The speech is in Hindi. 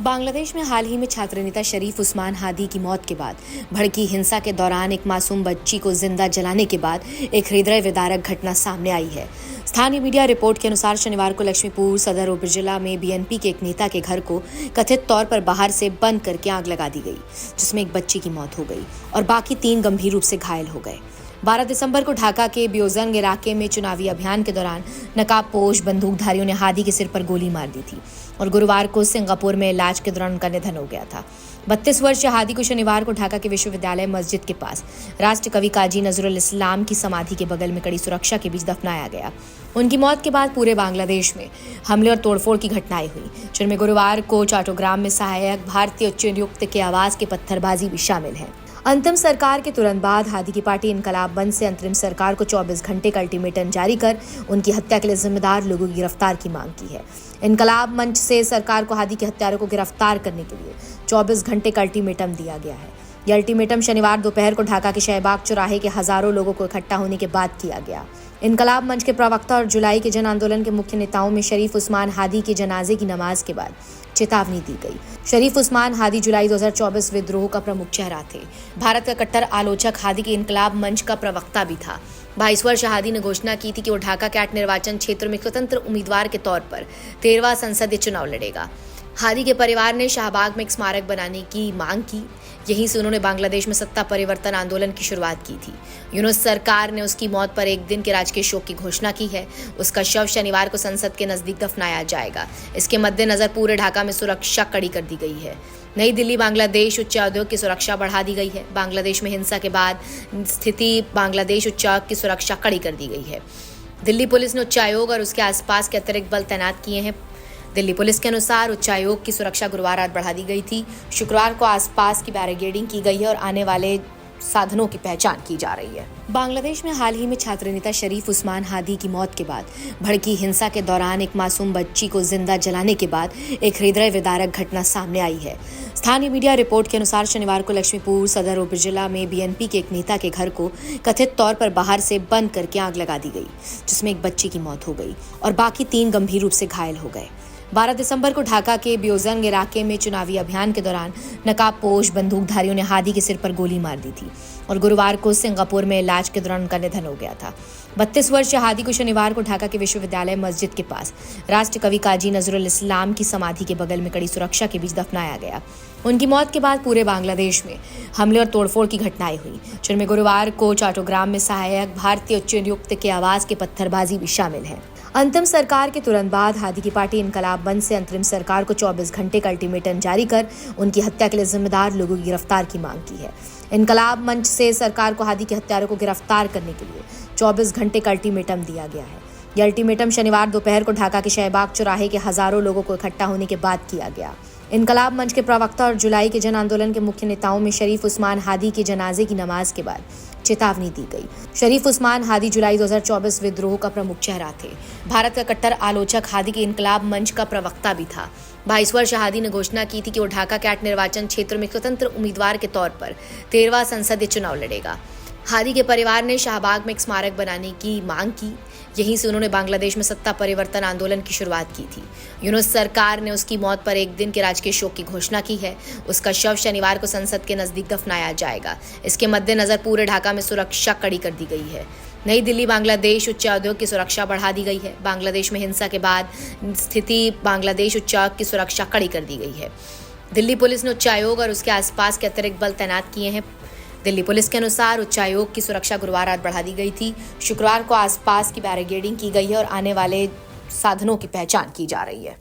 बांग्लादेश में हाल ही में छात्र नेता शरीफ उस्मान हादी की मौत के बाद भड़की हिंसा के दौरान एक मासूम बच्ची को जिंदा जलाने के बाद एक हृदय विदारक घटना सामने आई है। स्थानीय मीडिया रिपोर्ट के अनुसार शनिवार को लक्ष्मीपुर सदर उपजिला में बीएनपी के एक नेता के घर को कथित तौर पर बाहर से बंद करके आग लगा दी गई, जिसमें एक बच्ची की मौत हो गई और बाकी 3 गंभीर रूप से घायल हो गए। 12 दिसंबर को ढाका के ब्योजंग इलाके में चुनावी अभियान के दौरान नकाबपोश बंदूकधारियों ने हादी के सिर पर गोली मार दी थी और गुरुवार को सिंगापुर में इलाज के दौरान उनका निधन हो गया था। 32 वर्षीय हादी को शनिवार को ढाका के विश्वविद्यालय मस्जिद के पास राष्ट्र कवि काजी नजरुल इस्लाम की समाधि के बगल में कड़ी सुरक्षा के बीच दफनाया गया। उनकी मौत के बाद पूरे बांग्लादेश में हमले और तोड़फोड़ की घटनाएं हुई, जिनमें गुरुवार को चट्टग्राम में सहायक भारतीय उच्चायुक्त के आवास की पत्थरबाजी भी शामिल है। अंतिम सरकार के तुरंत बाद हादी की पार्टी इनकलाब मंच से अंतरिम सरकार को 24 घंटे का अल्टीमेटम जारी कर उनकी हत्या के लिए जिम्मेदार लोगों की गिरफ्तार की मांग की है। इनकलाब मंच से सरकार को हादी के हत्यारों को गिरफ्तार करने के लिए 24 घंटे का अल्टीमेटम दिया गया है। यह अल्टीमेटम शनिवार दोपहर को ढाका के शहबाग चौराहे के हजारों लोगों को इकट्ठा होने के बाद किया गया। इनकलाब मंच के प्रवक्ता और जुलाई के जन आंदोलन के मुख्य नेताओं में शरीफ उस्मान हादी के जनाजे की नमाज के बाद चेतावनी दी गई। शरीफ उस्मान हादी जुलाई 2024 विद्रोह का प्रमुख चेहरा थे। भारत का कट्टर आलोचक हादी के इनकलाब मंच का प्रवक्ता भी था। 22 वर्ष हादी ने घोषणा की थी कि वो ढाका कैट निर्वाचन क्षेत्र में स्वतंत्र उम्मीदवार के तौर पर 13वां संसदीय चुनाव लड़ेगा। हादी के परिवार ने शाहबाग में एक स्मारक बनाने की मांग की। यहीं से उन्होंने बांग्लादेश में सत्ता परिवर्तन आंदोलन की शुरुआत की थी। यूनुस सरकार ने उसकी मौत पर एक दिन के राजकीय शोक की घोषणा की है। उसका शव शनिवार को संसद के नजदीक दफनाया जाएगा। इसके मद्देनजर पूरे ढाका में सुरक्षा कड़ी कर दी गई है। नई दिल्ली बांग्लादेश उच्चायोग की सुरक्षा बढ़ा दी गई है। बांग्लादेश में हिंसा के बाद स्थिति बांग्लादेश उच्चायोग की सुरक्षा कड़ी कर दी गई है। दिल्ली पुलिस ने उच्चायोग और उसके आसपास के अतिरिक्त बल तैनात किए हैं। दिल्ली पुलिस के अनुसार उच्चायोग की सुरक्षा गुरुवार रात बढ़ा दी गई थी। शुक्रवार को आसपास की बैरिकेडिंग की गई है और आने वाले साधनों की पहचान की जा रही है। बांग्लादेश में हाल ही में छात्र नेता शरीफ उस्मान हादी की मौत के बाद भड़की हिंसा के दौरान एक मासूम बच्ची को जिंदा जलाने के बाद एक हृदय विदारक घटना सामने आई है। स्थानीय मीडिया रिपोर्ट के अनुसार शनिवार को लक्ष्मीपुर सदर उपजिला में बीएनपी के एक नेता के घर को कथित तौर पर बाहर से बंद करके आग लगा दी गई, जिसमें एक बच्ची की मौत हो गई और बाकी 3 गंभीर रूप से घायल हो गए। 12 दिसंबर को ढाका के ब्योजंग इलाके में चुनावी अभियान के दौरान नकाबपोश बंदूकधारियों ने हादी के सिर पर गोली मार दी थी और गुरुवार को सिंगापुर में इलाज के दौरान उनका निधन हो गया था। 32 वर्षीय हादी को शनिवार को ढाका के विश्वविद्यालय मस्जिद के पास राष्ट्र कवि काजी नजरुल इस्लाम की समाधि के बगल में कड़ी सुरक्षा के बीच दफनाया गया। उनकी मौत के बाद पूरे बांग्लादेश में हमले और तोड़फोड़ की घटनाएं हुई, जिनमें गुरुवार को चट्टग्राम में सहायक भारतीय उच्चायुक्त के आवास की पत्थरबाजी भी शामिल है। अंतिम सरकार के तुरंत बाद हादी की पार्टी इनकलाब मंच से अंतरिम सरकार को 24 घंटे का अल्टीमेटम जारी कर उनकी हत्या के लिए जिम्मेदार लोगों की गिरफ्तार की मांग की है। इनकलाब मंच से सरकार को हादी के हत्यारों को गिरफ्तार करने के लिए 24 घंटे का अल्टीमेटम दिया गया है। यह अल्टीमेटम शनिवार दोपहर को ढाका के शहबाग चौराहे के हजारों लोगों को इकट्ठा होने के बाद किया गया। इनकलाब मंच के प्रवक्ता और जुलाई के जन आंदोलन के मुख्य नेताओं में शरीफ उस्मान हादी के जनाजे की नमाज के बाद चेतावनी दी गई। शरीफ उस्मान हादी जुलाई 2024 विद्रोह का प्रमुख चेहरा थे। भारत का कट्टर आलोचक हादी के इनकलाब मंच का प्रवक्ता भी था। 22 वर्ष हादी ने घोषणा की थी कि वो ढाका कैट निर्वाचन क्षेत्र में स्वतंत्र उम्मीदवार के तौर पर 13वां संसदीय चुनाव लड़ेगा। हादी के परिवार ने शाहबाग में एक स्मारक बनाने की मांग की। यहीं से उन्होंने बांग्लादेश में सत्ता परिवर्तन आंदोलन की शुरुआत की थी। यूनुस सरकार ने उसकी मौत पर एक दिन के राजकीय शोक की घोषणा की है। उसका शव शनिवार को संसद के नजदीक दफनाया जाएगा। इसके मद्देनजर पूरे ढाका में सुरक्षा कड़ी कर दी गई है। नई दिल्ली बांग्लादेश उच्चायोग की सुरक्षा बढ़ा दी गई है। बांग्लादेश में हिंसा के बाद स्थिति बांग्लादेश उच्चायोग की सुरक्षा कड़ी कर दी गई है। दिल्ली पुलिस ने उच्चायोग और उसके आसपास के अतिरिक्त बल तैनात किए हैं। दिल्ली पुलिस के अनुसार उच्चायोग की सुरक्षा गुरुवार रात बढ़ा दी गई थी। शुक्रवार को आसपास की बैरिकेडिंग की गई है और आने वाले साधनों की पहचान की जा रही है।